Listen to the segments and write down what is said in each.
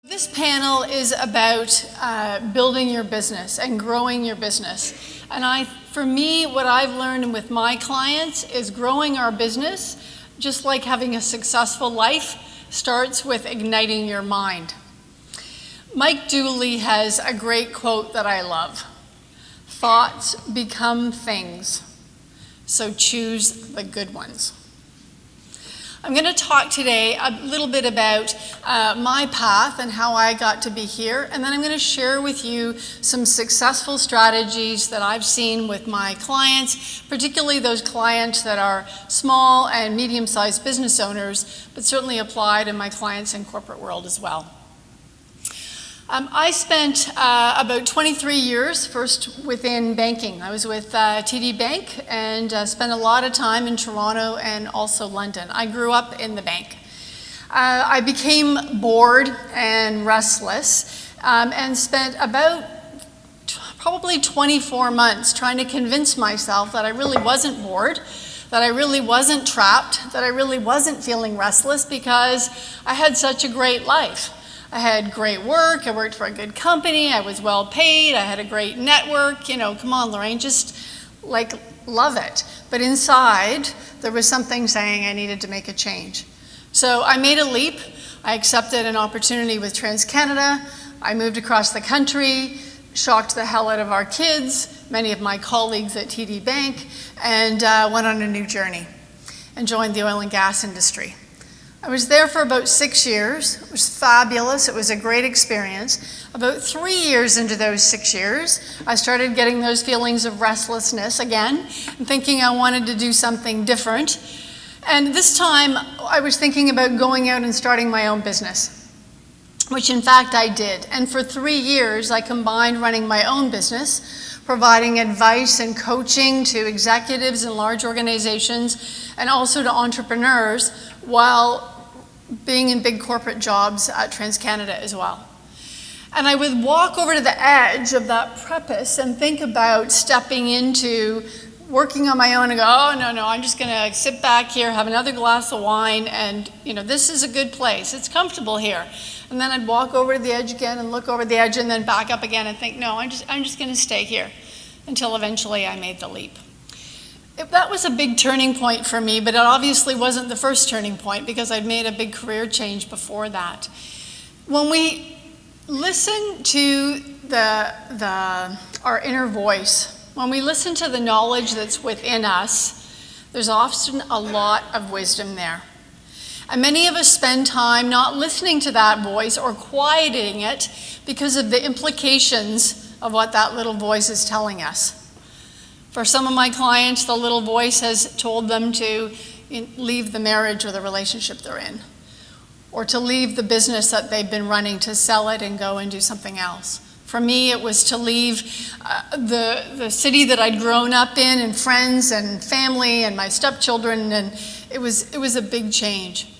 This panel is about building your business and growing your business. And for me, what I've learned with my clients is growing our business, just like having a successful life, starts with igniting your mind. Mike Dooley has a great quote that I love. Thoughts become things, so choose the good ones. I'm going to talk today a little bit about my path and how I got to be here, and then I'm going to share with you some successful strategies that I've seen with my clients, particularly those clients that are small and medium-sized business owners, but certainly apply to my clients in corporate world as well. I spent about 23 years first within banking. I was with TD Bank and spent a lot of time in Toronto and also London. I grew up in the bank. I became bored and restless and spent about probably 24 months trying to convince myself that I really wasn't bored, that I really wasn't trapped, that I really wasn't feeling restless because I had such a great life. I had great work, I worked for a good company, I was well paid, I had a great network, come on Lorraine, just love it. But inside, there was something saying I needed to make a change. So I made a leap, I accepted an opportunity with TransCanada, I moved across the country, shocked the hell out of our kids, many of my colleagues at TD Bank, and went on a new journey and joined the oil and gas industry. I was there for about 6 years. It was fabulous. It was a great experience. About 3 years into those 6 years, I started getting those feelings of restlessness again and thinking I wanted to do something different. And this time, I was thinking about going out and starting my own business, which in fact I did. And for 3 years, I combined running my own business, providing advice and coaching to executives in large organizations and also to entrepreneurs while being in big corporate jobs at TransCanada as well. And I would walk over to the edge of that precipice and think about stepping into working on my own and go, oh, no, I'm just going to sit back here, have another glass of wine, and this is a good place. It's comfortable here. And then I'd walk over to the edge again and look over the edge and then back up again and think, no, I'm just going to stay here until eventually I made the leap. That was a big turning point for me, but it obviously wasn't the first turning point because I'd made a big career change before that. When we listen to our inner voice, when we listen to the knowledge that's within us, there's often a lot of wisdom there. And many of us spend time not listening to that voice or quieting it because of the implications of what that little voice is telling us. For some of my clients, the little voice has told them to leave the marriage or the relationship they're in, or to leave the business that they've been running, to sell it and go and do something else. For me, it was to leave the city that I'd grown up in, and friends and family and my stepchildren, and it was a big change.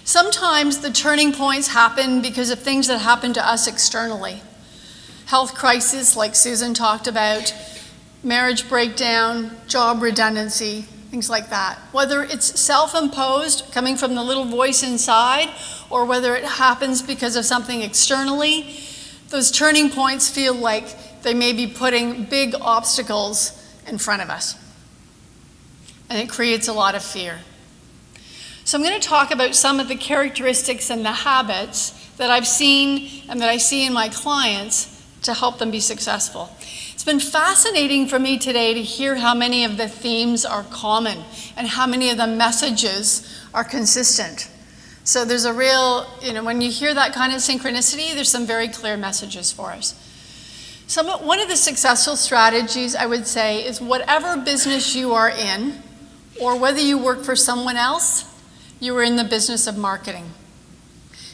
Sometimes the turning points happen because of things that happen to us externally. Health crisis, like Susan talked about, marriage breakdown, job redundancy, things like that. Whether it's self-imposed, coming from the little voice inside, or whether it happens because of something externally, those turning points feel like they may be putting big obstacles in front of us. And it creates a lot of fear. So I'm going to talk about some of the characteristics and the habits that I've seen and that I see in my clients to help them be successful. It's been fascinating for me today to hear how many of the themes are common and how many of the messages are consistent. So there's a real, when you hear that kind of synchronicity, there's some very clear messages for us. One of the successful strategies, I would say, is whatever business you are in, or whether you work for someone else, you are in the business of marketing.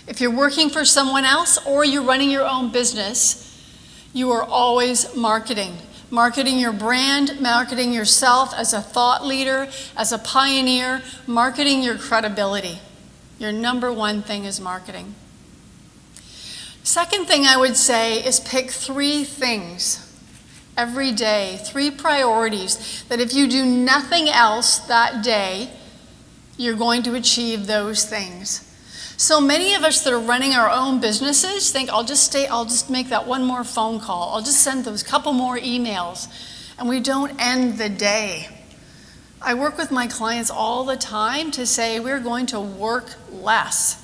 If you're working for someone else or you're running your own business, you are always marketing. Marketing your brand, marketing yourself as a thought leader, as a pioneer, marketing your credibility. Your number one thing is marketing. Second thing I would say is pick 3 things every day, 3 priorities that if you do nothing else that day, you're going to achieve those things. So many of us that are running our own businesses think, I'll just make that one more phone call. I'll just send those couple more emails. And we don't end the day. I work with my clients all the time to say we're going to work less.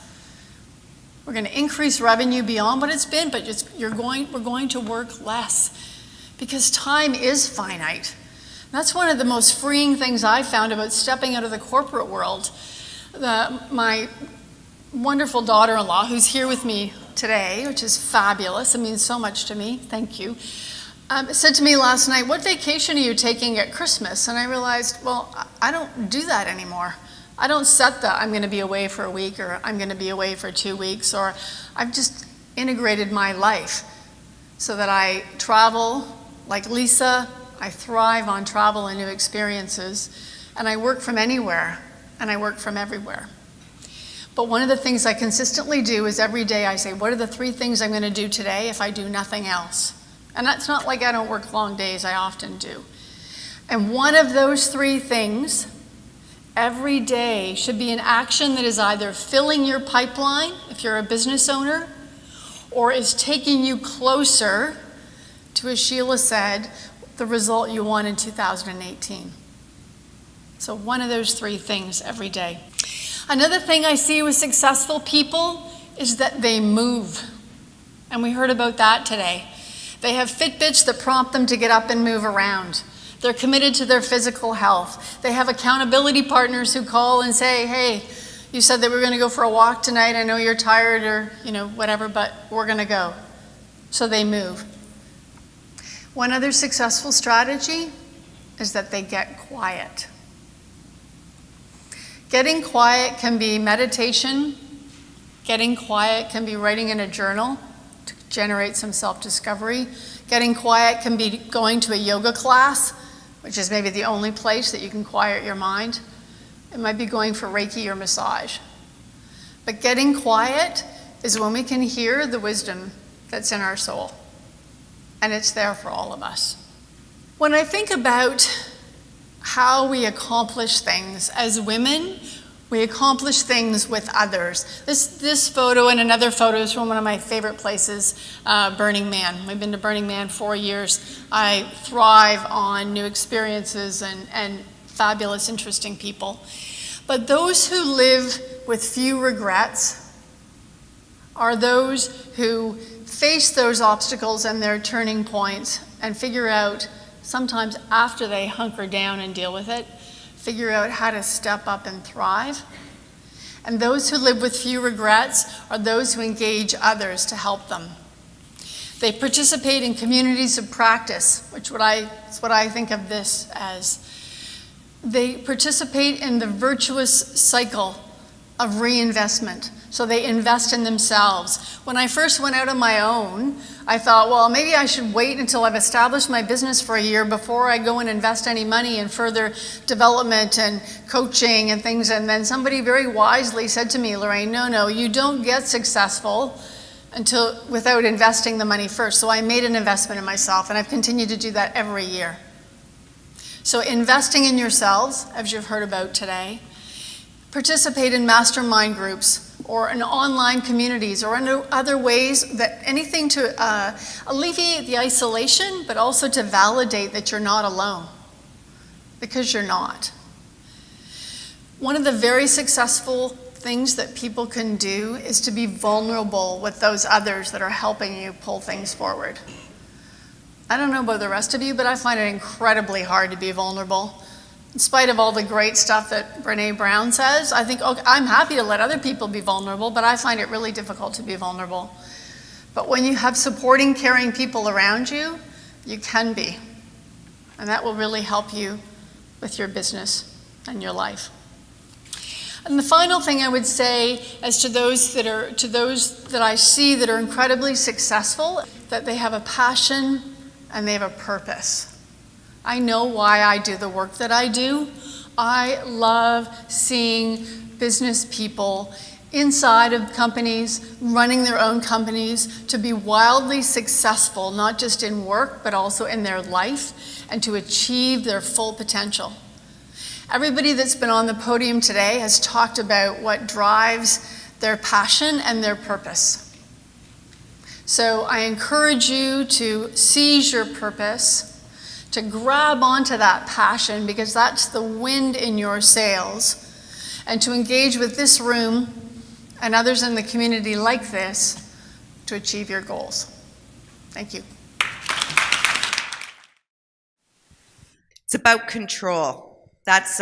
We're going to increase revenue beyond what it's been, but we're going to work less because time is finite. That's one of the most freeing things I found about stepping out of the corporate world. My wonderful daughter-in-law, who's here with me today, which is fabulous, it means so much to me, thank you, said to me last night, what vacation are you taking at Christmas? And I realized, well, I don't do that anymore. I don't set I'm going to be away for a week, or I'm going to be away for 2 weeks, or I've just integrated my life so that I travel like Lisa. I thrive on travel and new experiences, and I work from anywhere, and I work from everywhere. But one of the things I consistently do is every day I say, what are the 3 things I'm going to do today if I do nothing else? And that's not like I don't work long days, I often do. And one of those 3 things every day should be an action that is either filling your pipeline, if you're a business owner, or is taking you closer to, as Sheila said, the result you want in 2018. So one of those 3 things every day. Another thing I see with successful people is that they move. And we heard about that today. They have Fitbits that prompt them to get up and move around. They're committed to their physical health. They have accountability partners who call and say, hey, you said that we were going to go for a walk tonight. I know you're tired or, whatever, but we're going to go. So they move. One other successful strategy is that they get quiet. Getting quiet can be meditation. Getting quiet can be writing in a journal to generate some self-discovery. Getting quiet can be going to a yoga class, which is maybe the only place that you can quiet your mind. It might be going for Reiki or massage. But getting quiet is when we can hear the wisdom that's in our soul. And it's there for all of us. When I think about how we accomplish things as women, we accomplish things with others. This photo and another photo is from one of my favorite places, Burning Man. We've been to Burning Man 4 years. I thrive on new experiences and fabulous, interesting people. But those who live with few regrets are those who face those obstacles and their turning points and figure out, sometimes after they hunker down and deal with it, figure out how to step up and thrive. And those who live with few regrets are those who engage others to help them. They participate in communities of practice, which is what I think of this as. They participate in the virtuous cycle of reinvestment. So they invest in themselves. When I first went out on my own, I thought, well, maybe I should wait until I've established my business for a year before I go and invest any money in further development and coaching and things. And then somebody very wisely said to me, Lorraine, no, you don't get successful without investing the money first. So I made an investment in myself, and I've continued to do that every year. So investing in yourselves, as you've heard about today, participate in mastermind groups or in online communities or in other ways, anything to alleviate the isolation, but also to validate that you're not alone, because you're not. One of the very successful things that people can do is to be vulnerable with those others that are helping you pull things forward. I don't know about the rest of you, but I find it incredibly hard to be vulnerable. In spite of all the great stuff that Brené Brown says, I think, okay, I'm happy to let other people be vulnerable, but I find it really difficult to be vulnerable. But when you have supporting, caring people around you, you can be. And that will really help you with your business and your life. And the final thing I would say as to those that I see that are incredibly successful, that they have a passion and they have a purpose. I know why I do the work that I do. I love seeing business people inside of companies, running their own companies, to be wildly successful, not just in work, but also in their life, and to achieve their full potential. Everybody that's been on the podium today has talked about what drives their passion, and their purpose. So I encourage you to seize your purpose, to grab onto that passion, because that's the wind in your sails, and to engage with this room and others in the community like this to achieve your goals. Thank you. It's about control. That's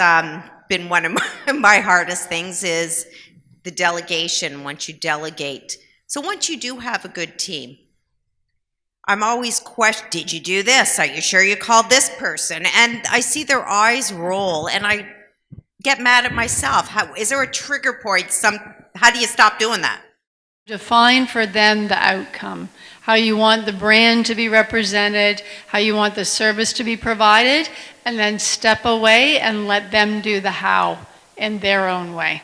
been one of my hardest things, is the delegation, once you delegate. So once you do have a good team, I'm always questioning, did you do this? Are you sure you called this person? And I see their eyes roll, and I get mad at myself. Is there a trigger point? How do you stop doing that? Define for them the outcome, how you want the brand to be represented, how you want the service to be provided, and then step away and let them do the how in their own way.